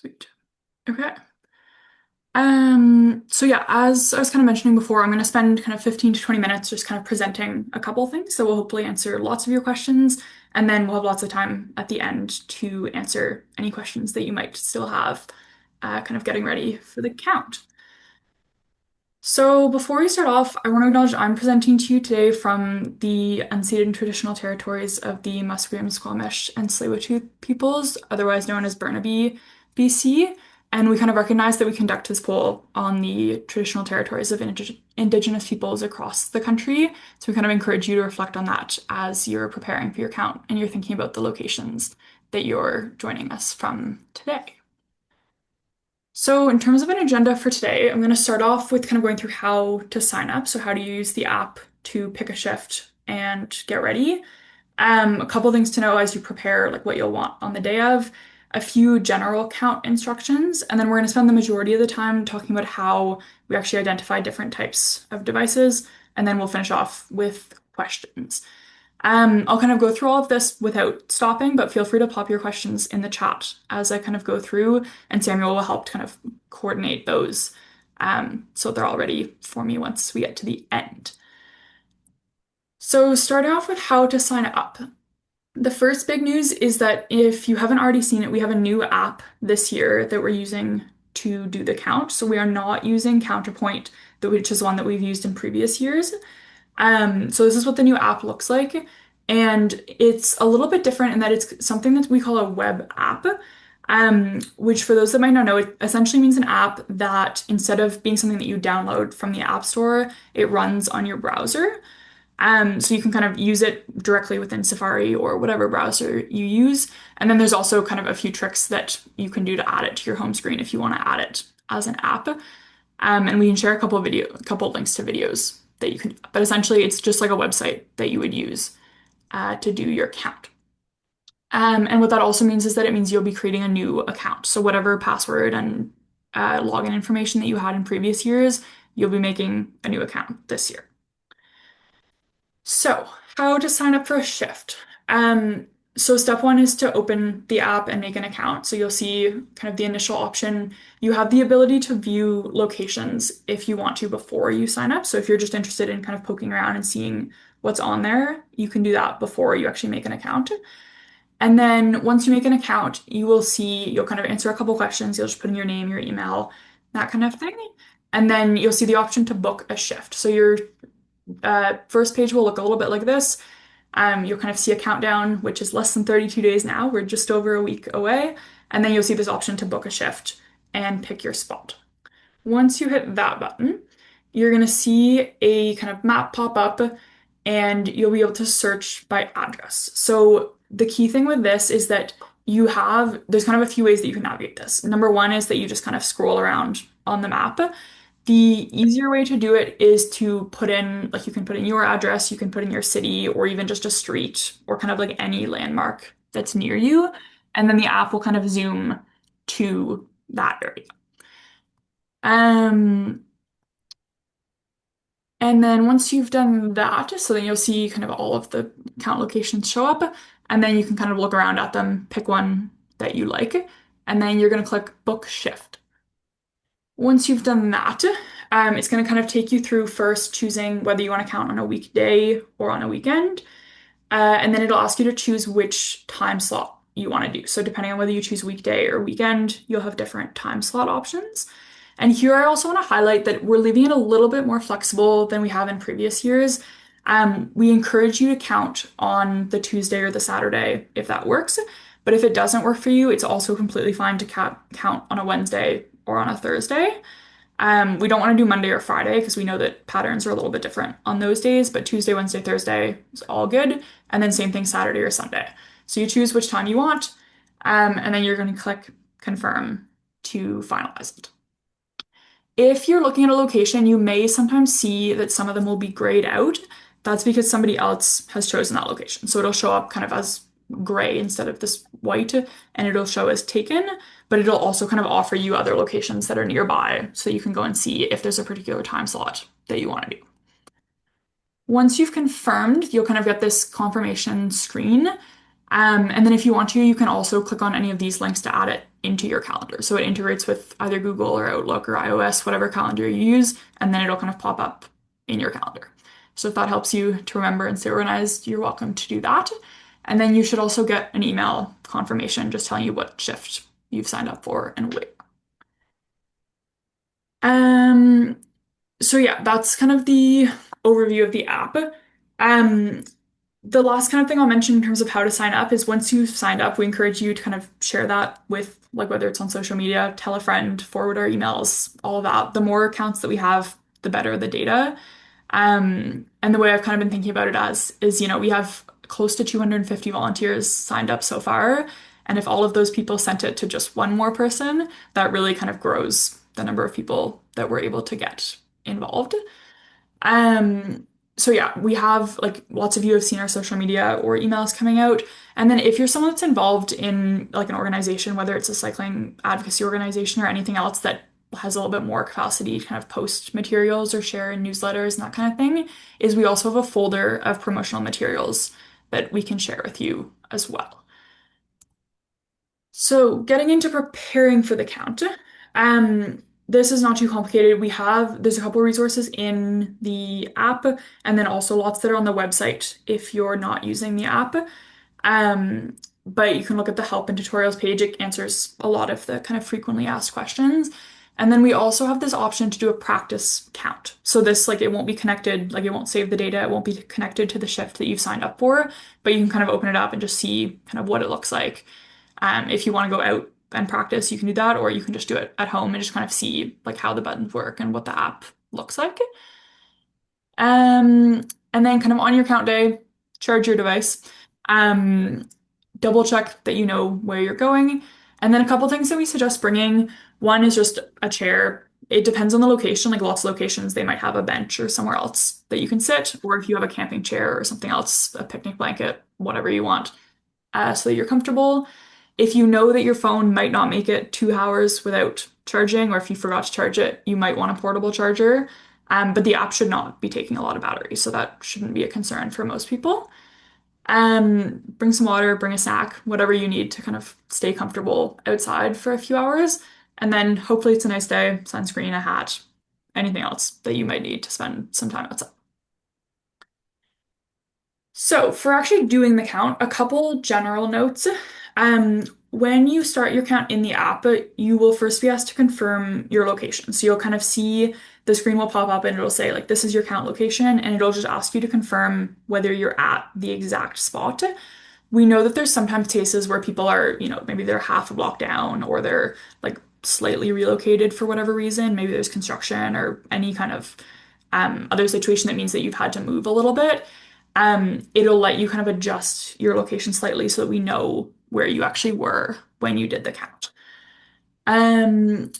Sweet. Okay. So yeah, as I was kind of mentioning before, I'm going to spend kind of 15 to 20 minutes just kind of presenting a couple of things. So we'll hopefully answer lots of your questions, and then we'll have lots of time at the end to answer any questions that you might still have, kind of getting ready for the count. So before we start off, I want to acknowledge I'm presenting to you today from the unceded and traditional territories of the Musqueam, Squamish, and Tsleil-Waututh peoples, otherwise known as Burnaby, BC. And we kind of recognize that we conduct this poll on the traditional territories of Indigenous peoples across the country. So we kind of encourage you to reflect on that as you're preparing for your count and you're thinking about the locations that you're joining us from today. So, in terms of an agenda for today, I'm going to start off with kind of going through how to sign up. So, how to use the app to pick a shift and get ready. A couple things to know as you prepare, like what you'll want on the day of, a few general count instructions, and then we're going to spend the majority of the time talking about how we actually identify different types of devices, and then we'll finish off with questions. I'll kind of go through all of this without stopping, but feel free to pop your questions in the chat as I kind of go through, and Samuel will help kind of coordinate those, so they're all ready for me once we get to the end. So, starting off with how to sign up. The first big news is that if you haven't already seen it, we have a new app this year that we're using to do the count. So, we are not using Counterpoint, which is one that we've used in previous years. So this is what the new app looks like. And it's a little bit different in that it's something that we call a web app, which for those that might not know, it essentially means an app that instead of being something that you download from the App Store, it runs on your browser. So you can kind of use it directly within Safari or whatever browser you use. And then there's also kind of a few tricks that you can do to add it to your home screen if you want to add it as an app. And we can share a couple of links to videos that you can, but essentially it's just like a website that you would use to do your count. And what that also means is that it means you'll be creating a new account. So whatever password and login information that you had in previous years, you'll be making a new account this year. So, how to sign up for a shift? So step one is to open the app and make an account. So you'll see kind of the initial option. You have the ability to view locations if you want to before you sign up. So if you're just interested in kind of poking around and seeing what's on there, you can do that before you actually make an account. And then once you make an account, you'll kind of answer a couple questions. You'll just put in your name, your email, that kind of thing. And then you'll see the option to book a shift. So your first page will look a little bit like this. You'll kind of see a countdown, which is less than 32 days now. We're just over a week away. And then you'll see this option to book a shift and pick your spot. Once you hit that button, you're going to see a kind of map pop up and you'll be able to search by address. So the key thing with this is that there's kind of a few ways that you can navigate this. Number one is that you just kind of scroll around on the map. The easier way to do it is to put in, like you can put in your address, you can put in your city, or even just a street, or kind of like any landmark that's near you. And then the app will kind of zoom to that area. Um, and then once you've done that, so then you'll see kind of all of the count locations show up, and then you can kind of look around at them, pick one that you like, and then you're going to click Book Shift. Once you've done that, it's going to kind of take you through first choosing whether you want to count on a weekday or on a weekend. And then it'll ask you to choose which time slot you want to do. So depending on whether you choose weekday or weekend, you'll have different time slot options. And here I also want to highlight that we're leaving it a little bit more flexible than we have in previous years. We encourage you to count on the Tuesday or the Saturday if that works. But if it doesn't work for you, it's also completely fine to count on a Wednesday or on a Thursday. We don't want to do Monday or Friday because we know that patterns are a little bit different on those days, but Tuesday, Wednesday, Thursday is all good. And then same thing Saturday or Sunday. So you choose which time you want, and then you're going to click confirm to finalize it. If you're looking at a location, you may sometimes see that some of them will be grayed out. That's because somebody else has chosen that location. So it'll show up kind of as gray instead of this white, and it'll show as taken, but it'll also kind of offer you other locations that are nearby so you can go and see if there's a particular time slot that you want to do. Once you've confirmed, you'll kind of get this confirmation screen. And then if you want to, you can also click on any of these links to add it into your calendar. So it integrates with either Google or Outlook or iOS, whatever calendar you use, and then it'll kind of pop up in your calendar. So if that helps you to remember and stay organized, you're welcome to do that. And then you should also get an email confirmation just telling you what shift you've signed up for and where. Um, so yeah, that's kind of the overview of the app. Um, the last kind of thing I'll mention in terms of how to sign up is once you've signed up, we encourage you to kind of share that with like whether it's on social media, tell a friend, forward our emails, all of that. The more accounts that we have, the better the data. And the way I've kind of been thinking about it as is, we have close to 250 volunteers signed up so far. And if all of those people sent it to just one more person, that really kind of grows the number of people that we're able to get involved. Um, so yeah, we have like lots of you have seen our social media or emails coming out. And then if you're someone that's involved in like an organization, whether it's a cycling advocacy organization or anything else that has a little bit more capacity to kind of post materials or share in newsletters and that kind of thing, is we also have a folder of promotional materials that we can share with you as well. So, getting into preparing for the count, this is not too complicated. There's a couple resources in the app, and then also lots that are on the website if you're not using the app. Um, but you can look at the help and tutorials page. It answers a lot of the kind of frequently asked questions. And then we also have this option to do a practice count. So this, like, it won't be connected, like, it won't save the data. It won't be connected to the shift that you've signed up for, but you can kind of open it up and just see kind of what it looks like. If you want to go out and practice, you can do that, or you can just do it at home and just kind of see like how the buttons work and what the app looks like. And then kind of on your count day, charge your device. Um, Double check that you know where you're going. And then a couple things that we suggest bringing. One is just a chair. It depends on the location. Like lots of locations, they might have a bench or somewhere else that you can sit, or if you have a camping chair or something else, a picnic blanket, whatever you want, so that you're comfortable. If you know that your phone might not make it 2 hours without charging, or if you forgot to charge it, you might want a portable charger. But the app should not be taking a lot of battery, so that shouldn't be a concern for most people. Bring some water, bring a snack, whatever you need to kind of stay comfortable outside for a few hours. And then hopefully it's a nice day, sunscreen, a hat, anything else that you might need to spend some time outside. So, for actually doing the count, a couple general notes. When you start your count in the app, you will first be asked to confirm your location. So, you'll kind of see the screen will pop up and it'll say, like, this is your count location, and it'll just ask you to confirm whether you're at the exact spot. We know that there's sometimes cases where people are, maybe they're half a block down or they're like slightly relocated for whatever reason. Maybe there's construction or any kind of other situation that means that you've had to move a little bit. It'll let you kind of adjust your location slightly so that we know where you actually were when you did the count. Um,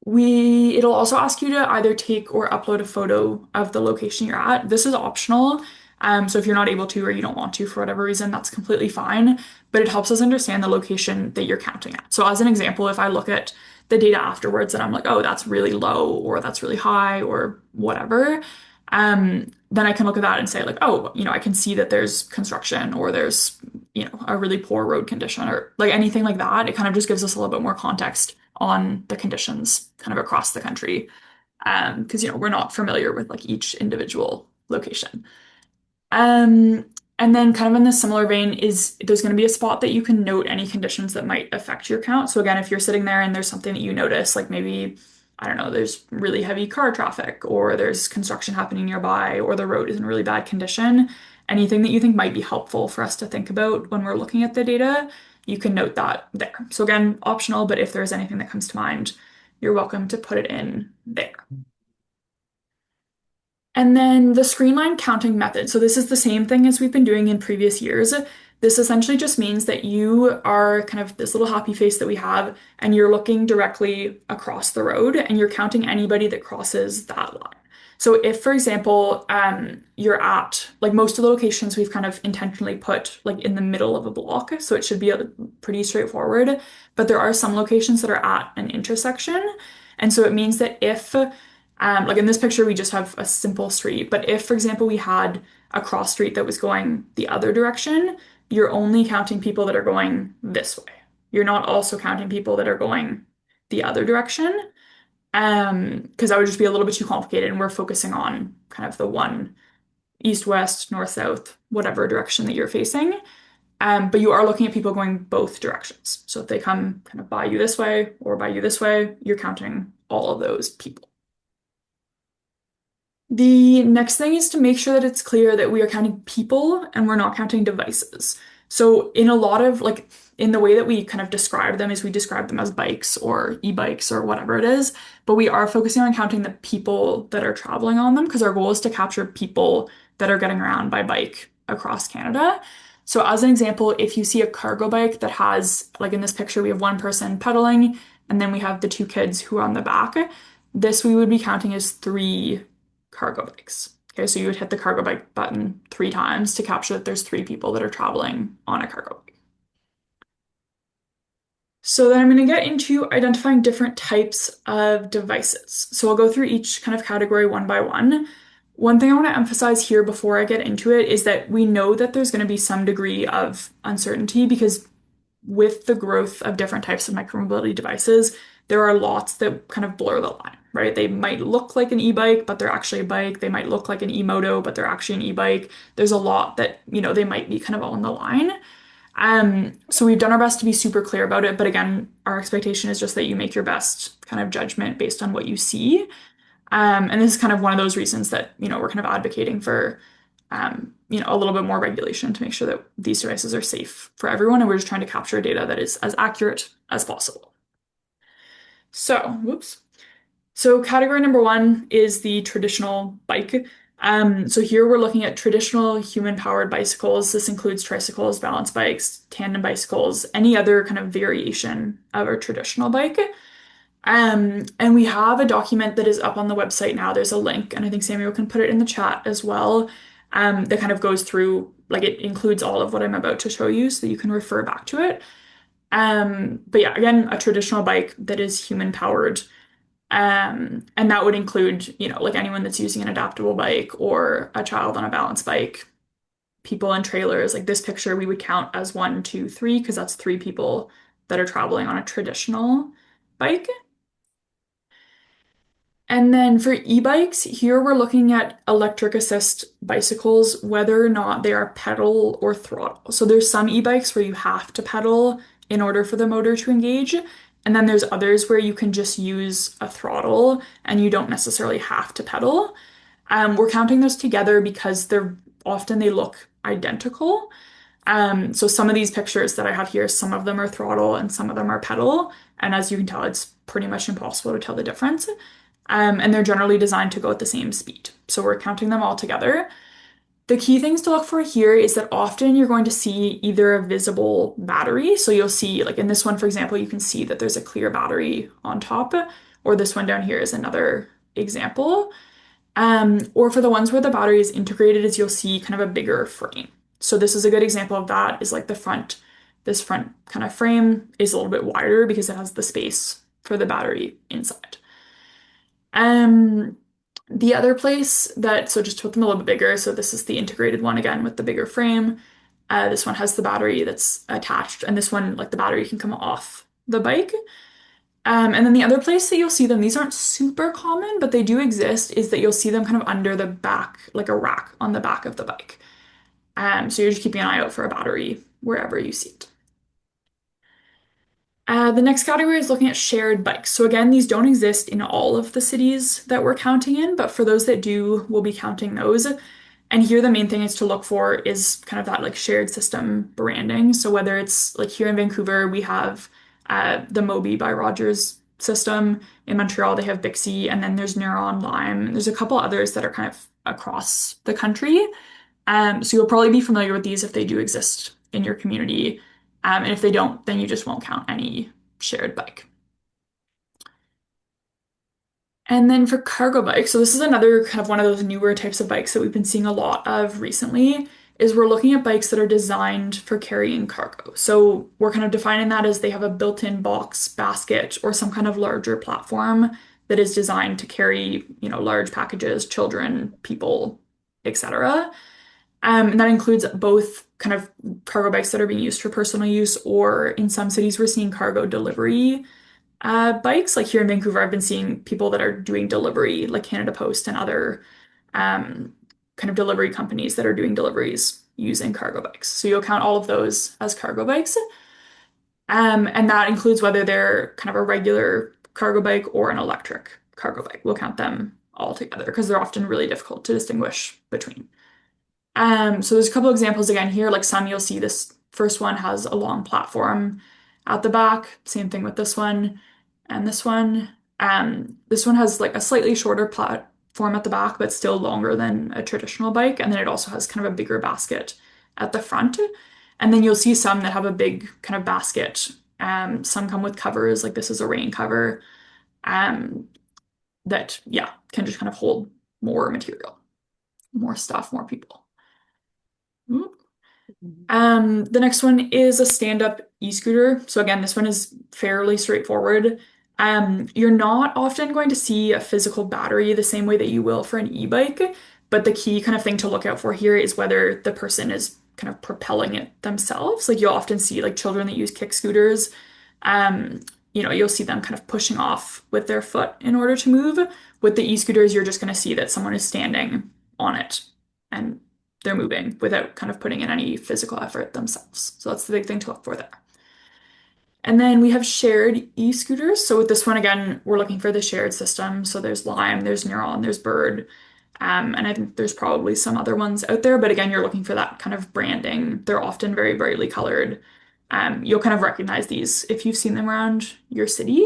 it'll also ask you to either take or upload a photo of the location you're at. This is optional. So if you're not able to or you don't want to for whatever reason, that's completely fine. But it helps us understand the location that you're counting at. So as an example, if I look at the data afterwards and I'm like, oh, that's really low or that's really high or whatever, then I can look at that and say like, oh, I can see that there's construction or there's, a really poor road condition or like anything like that. It kind of just gives us a little bit more context on the conditions kind of across the country. Because, we're not familiar with like each individual location. And then kind of in the similar vein is there's going to be a spot that you can note any conditions that might affect your count. So again, if you're sitting there and there's something that you notice, like maybe, I don't know, there's really heavy car traffic or there's construction happening nearby or the road is in really bad condition, anything that you think might be helpful for us to think about when we're looking at the data, you can note that there. So again, optional, but if there's anything that comes to mind, you're welcome to put it in there. And then the screenline counting method. So this is the same thing as we've been doing in previous years. This essentially just means that you are kind of this little happy face that we have, and you're looking directly across the road and you're counting anybody that crosses that line. So if, for example, you're at like most of the locations we've kind of intentionally put like in the middle of a block, so it should be pretty straightforward. But there are some locations that are at an intersection, and so it means that if like in this picture, we just have a simple street. But if, for example, we had a cross street that was going the other direction, you're only counting people that are going this way. You're not also counting people that are going the other direction. Because that would just be a little bit too complicated, and we're focusing on kind of the one east, west, north, south, whatever direction that you're facing. But you are looking at people going both directions. So if they come kind of by you this way or by you this way, you're counting all of those people. The next thing is to make sure that it's clear that we are counting people and we're not counting devices. So in a lot of like in the way that we kind of describe them is we describe them as bikes or e-bikes or whatever it is, but we are focusing on counting the people that are traveling on them because our goal is to capture people that are getting around by bike across Canada. So as an example, if you see a cargo bike that has, like in this picture, we have one person pedaling and then we have the two kids who are on the back, this we would be counting as three cargo bikes. Okay, so you would hit the cargo bike button 3 times to capture that there's 3 people that are traveling on a cargo bike. So then I'm going to get into identifying different types of devices. So I'll go through each kind of category one by one. One thing I want to emphasize here before I get into it is that we know that there's going to be some degree of uncertainty because with the growth of different types of micromobility devices, there are lots that kind of blur the line, right? They might look like an e-bike, but they're actually a bike. They might look like an e-moto, but they're actually an e-bike. There's a lot that, they might be kind of on the line. So we've done our best to be super clear about it, but again, our expectation is just that you make your best kind of judgment based on what you see. And this is kind of one of those reasons that, we're kind of advocating for a little bit more regulation to make sure that these devices are safe for everyone. And we're just trying to capture data that is as accurate as possible. So, whoops. So category number one is the traditional bike. So here we're looking at traditional human-powered bicycles. This includes tricycles, balance bikes, tandem bicycles, any other kind of variation of a traditional bike. And we have a document that is up on the website now. There's a link, and I think Samuel can put it in the chat as well. That kind of goes through, like it includes all of what I'm about to show you, so you can refer back to it. But yeah, again, a traditional bike that is human powered. And that would include, like anyone that's using an adaptable bike or a child on a balance bike, people in trailers. Like this picture, we would count as 1, 2, 3, because that's 3 people that are traveling on a traditional bike. And then for e-bikes, here we're looking at electric assist bicycles, whether or not they are pedal or throttle. So there's some e-bikes where you have to pedal in order for the motor to engage. And then there's others where you can just use a throttle and you don't necessarily have to pedal. We're counting those together because they look identical. So some of these pictures that I have here, some of them are throttle and some of them are pedal. And as you can tell, it's pretty much impossible to tell the difference. And they're generally designed to go at the same speed. So we're counting them all together. The key things to look for here is that often you're going to see either a visible battery. So you'll see, like in this one, for example, you can see that there's a clear battery on top, or this one down here is another example. Or for the ones where the battery is integrated, is you'll see kind of a bigger frame. So this is a good example of that, is like this front kind of frame is a little bit wider because it has the space for the battery inside. Um, the other place so just to put them a little bit bigger, so this is the integrated one again with the bigger frame. This one has the battery that's attached, and this one, like the battery can come off the bike. And then the other place that you'll see them, these aren't super common, but they do exist, is that you'll see them kind of under the back, like a rack on the back of the bike. So you're just keeping an eye out for a battery wherever you see it. The next category is looking at shared bikes. So again, these don't exist in all of the cities that we're counting in, but for those that do, we'll be counting those. And here the main thing is to look for is kind of that like shared system branding. So whether it's like here in Vancouver, we have the Mobi by Rogers system. In Montreal, they have Bixi, and then there's Neuron Lime. There's a couple others that are kind of across the country. So you'll probably be familiar with these if they do exist in your community. And if they don't, then you just won't count any shared bike. And then for cargo bikes, so this is another kind of one of those newer types of bikes that we've been seeing a lot of recently, is we're looking at bikes that are designed for carrying cargo. So we're kind of defining that as they have a built-in box, basket, or some kind of larger platform that is designed to carry, large packages, children, people, etc. And that includes both kind of cargo bikes that are being used for personal use, or in some cities, we're seeing cargo delivery bikes. Like here in Vancouver, I've been seeing people that are doing delivery, like Canada Post and other um, kind of delivery companies that are doing deliveries using cargo bikes. So you'll count all of those as cargo bikes. And that includes whether they're kind of a regular cargo bike or an electric cargo bike. We'll count them all together because they're often really difficult to distinguish between. So there's a couple examples again here. Like some you'll see this first one has a long platform at the back. Same thing with this one and this one. This one has like a slightly shorter platform at the back, but still longer than a traditional bike. And then it also has kind of a bigger basket at the front. And then you'll see some that have a big kind of basket. Some come with covers, like this is a rain cover, um, that, yeah, can just kind of hold more material, more stuff, more people. The next one is a stand-up e-scooter. So again, this one is fairly straightforward. You're not often going to see a physical battery the same way that you will for an e-bike, but the key kind of thing to look out for here is whether the person is kind of propelling it themselves. Like you'll often see like children that use kick scooters. Um, you'll see them kind of pushing off with their foot in order to move. With the e-scooters, you're just going to see that someone is standing on it and they're moving without kind of putting in any physical effort themselves. So that's the big thing to look for there. And then we have shared e-scooters. So with this one, again, we're looking for the shared system. So there's Lime, there's Neuron, there's Bird, and I think there's probably some other ones out there. But again, you're looking for that kind of branding. They're often very brightly colored. You'll kind of recognize these if you've seen them around your city.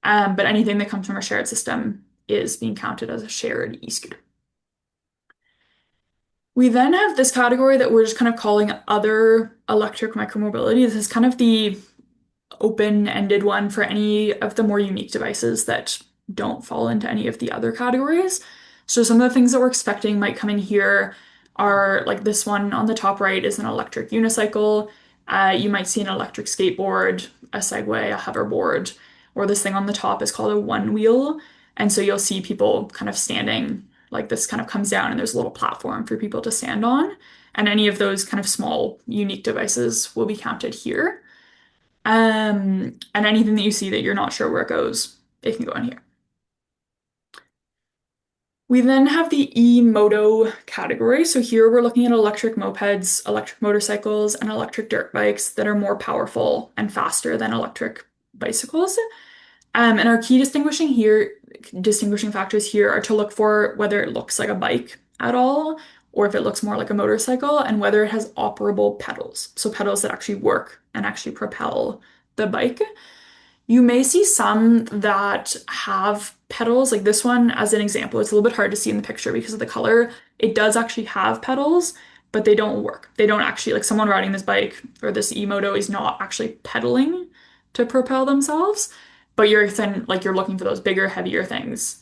But anything that comes from a shared system is being counted as a shared e-scooter. We then have this category that we're just kind of calling other electric micromobility. This is kind of the open-ended one for any of the more unique devices that don't fall into any of the other categories. So some of the things that we're expecting might come in here are like this one on the top right is an electric unicycle. You might see an electric skateboard, a Segway, a hoverboard, or this thing on the top is called a one wheel. And so you'll see people kind of standing, like this kind of comes down and there's a little platform for people to stand on. And any of those kind of small, unique devices will be counted here. And anything that you see that you're not sure where it goes, it can go in here. We then have the e-moto category. So here we're looking at electric mopeds, electric motorcycles, and electric dirt bikes that are more powerful and faster than electric bicycles. And our key distinguishing factors here are to look for whether it looks like a bike at all, or if it looks more like a motorcycle, and whether it has operable pedals. So pedals that actually work and actually propel the bike. You may see some that have pedals, like this one as an example. It's a little bit hard to see in the picture because of the color. It does actually have pedals, but they don't work. They don't actually, like someone riding this bike or this e-moto is not actually pedaling to propel themselves, but you're looking for those bigger, heavier things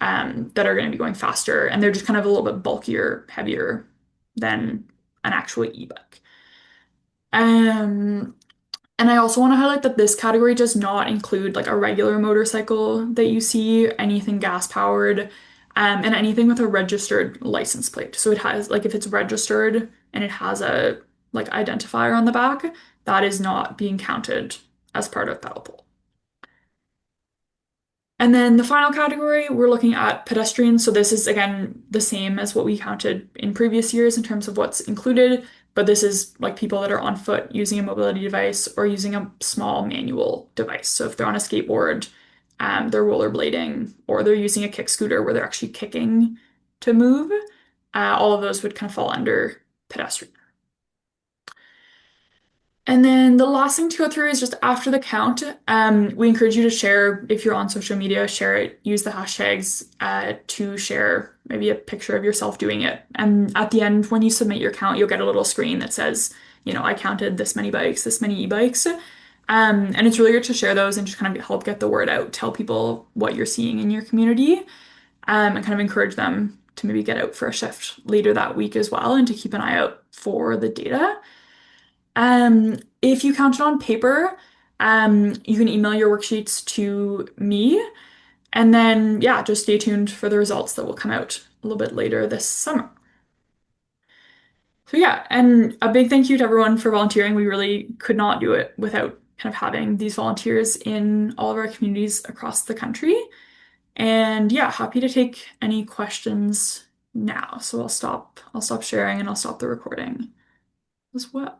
that are going to be going faster, and they're just kind of a little bit bulkier, heavier than an actual e-bike. Um, and I also want to highlight that this category does not include like a regular motorcycle that you see, anything gas powered, and anything with a registered license plate. So it has like if it's registered and it has a like identifier on the back, that is not being counted as part of pedal pool. And then the final category, we're looking at pedestrians. So this is again the same as what we counted in previous years in terms of what's included, but this is like people that are on foot using a mobility device or using a small manual device. So if they're on a skateboard, they're rollerblading, or they're using a kick scooter where they're actually kicking to move, all of those would kind of fall under pedestrian. And then the last thing to go through is just after the count, we encourage you to share, if you're on social media, share it, use the hashtags to share maybe a picture of yourself doing it. And at the end, when you submit your count, you'll get a little screen that says, I counted this many bikes, this many e-bikes. And it's really good to share those and just kind of help get the word out, tell people what you're seeing in your community, and kind of encourage them to maybe get out for a shift later that week as well and to keep an eye out for the data. If you count it on paper, you can email your worksheets to me. And then, yeah, just stay tuned for the results that will come out a little bit later this summer. So yeah, and a big thank you to everyone for volunteering. We really could not do it without kind of having these volunteers in all of our communities across the country. And yeah, happy to take any questions now. So I'll stop sharing and I'll stop the recording as well.